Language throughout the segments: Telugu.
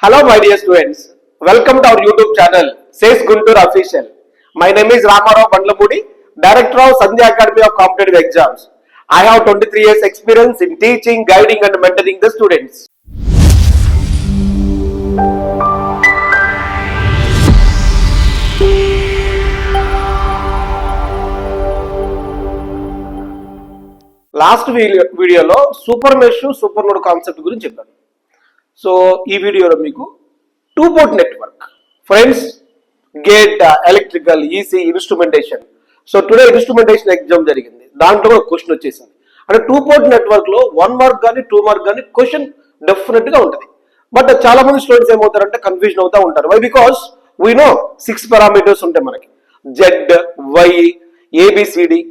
Hello, my dear students. Welcome to our YouTube channel, Says Guntur Official. My name is Ramarao Bandlamudi, Director of Sandhya Academy of Competitive Exams. I have 23 years experience in teaching, guiding and mentoring the students. Last వీడియోలో super mesh super node concept గురించి చెప్పాను. సో ఈ వీడియోలో మీకు two port network, friends, GATE, electrical, EC, instrumentation. So today instrumentation exam జరిగింది, దాంట్లో కూడా క్వశ్చన్ వచ్చేసింది. అంటే టూ పోర్ట్ నెట్వర్క్ లో 1 మార్క్ కానీ 2 మార్క్ కానీ క్వశ్చన్ డెఫినెట్ గా ఉంటుంది. బట్ చాలా మంది స్టూడెంట్స్ ఏమవుతారంటే కన్ఫ్యూజన్ అవుతా ఉంటారు. Why? Because we know 6 parameters ఉంటాయి మనకి, Z, Y, A B C D,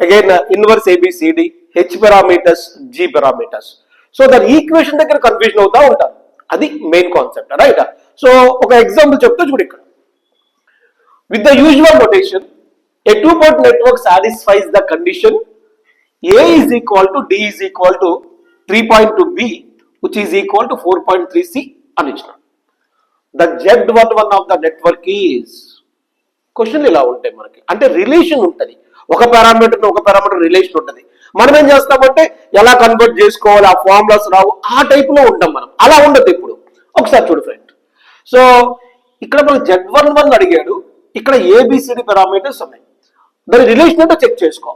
again inverse A B C D, H parameters, G parameters. So దాని ఈక్వేషన్ దగ్గర కన్ఫ్యూజన్ అవుతా ఉంటారు. అది మెయిన్ కాన్సెప్ట్, రైట్? సో ఒక ఎగ్జాంపుల్ చెప్తే చూడు ఇక్కడ. With the usual notation, a two port network satisfies the condition A is equal to D is equal to 3.2 B which is equal to 4.3 C అని ఇచ్చిన. The Z11 of the network is, question ఇలా ఉంటాయి మనకి. అంటే రిలేషన్ ఉంటుంది, ఒక పారామీటర్ రిలేషన్ ఉంటుంది. మనం ఏం చేస్తామంటే ఎలా కన్వర్ట్ చేసుకోవాలి, ఆ ఫార్ములాస్ రావు, ఆ టైప్ లో ఉంటాం మనం. అలా ఉండదు ఇప్పుడు. ఒకసారి చూడు ఫ్రెండ్. సో ఇక్కడ మనకు Z11 అడిగాడు, ఇక్కడ ఏబిసిడి పారామీటర్స్ ఉన్నాయి. దాని రిలేషన్ అంటే చెక్ చేసుకో.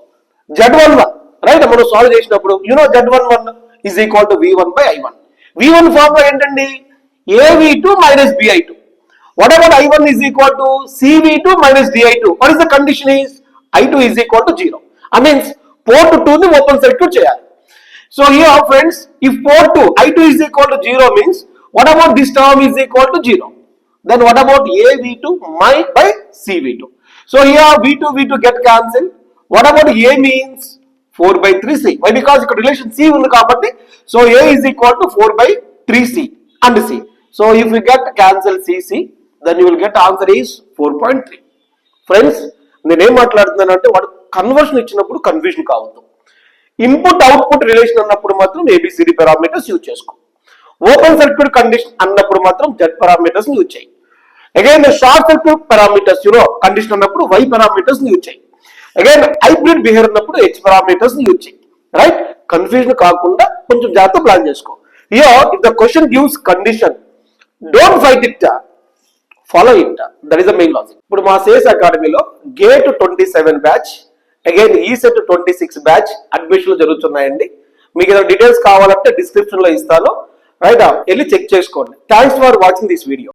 Z11, right? మనం సాల్వ్ చేసినప్పుడు Z11 is equal to V1 by I1. V1 formula ఏంటండి? AV2 minus BI2. What about I1 is equal to CV2 minus DI2? What is the condition is? I2 is equal to 0. I means port 2 ని ఓపెన్ సర్క్యూట్ చేయాలి. So here friends, if port 2 I2 is equal to 0 means what about this term is equal to 0? Then what about AV2 by CV2? So here V2 get cancelled. What about A means 4 by 3C. Why? Because ఇక్కడ రిలేషన్ C ఉంది కాబట్టి. So A is equal to 4 by 3C and C. So if you get cancel CC, then you will get answer is 4.3. Friends, నేనేం మాట్లాడుతున్నానంటే వాడు కన్వర్షన్ ఇచ్చినప్పుడు కన్ఫ్యూజన్ కావద్దు. ఇన్పుట్ అవుట్పుట్ రిలేషన్ అన్నప్పుడు మాత్రం ఏబిసిడి పారామీటర్స్ యూజ్ చేసుకో. ఓపెన్ సర్క్యూట్ కండిషన్ అన్నప్పుడు మాత్రం జెడ్ పారామీటర్స్ యూజ్ చేయి. Again short circuit parameters condition అన్నప్పుడు వై పారామీటర్స్ యూజ్ చేయి. అగైన్ హైబ్రిడ్ బిహేవియర్ అన్నప్పుడు హెచ్ పారామీటర్స్ యూజ్ చేయి. రైట్? కన్ఫ్యూజన్ కాకుండా కొంచెం జాగ్రత్త ప్లాన్ చేసుకో. Here if the question gives condition, don't fight it, follow it. That is the main logic. ఇప్పుడు మా సేస్ అకాడమీలో గేట్ 27 బ్యాచ్, అగైన్ ఈ సెట్ 26 బ్యాచ్ అడ్మిషన్లు జరుగుతున్నాయండి. మీకు ఏదైనా డీటెయిల్స్ కావాలంటే డిస్క్రిప్షన్ లో ఇస్తాను, రైట్? వెళ్ళి చెక్ చేసుకోండి. Thanks for watching this video.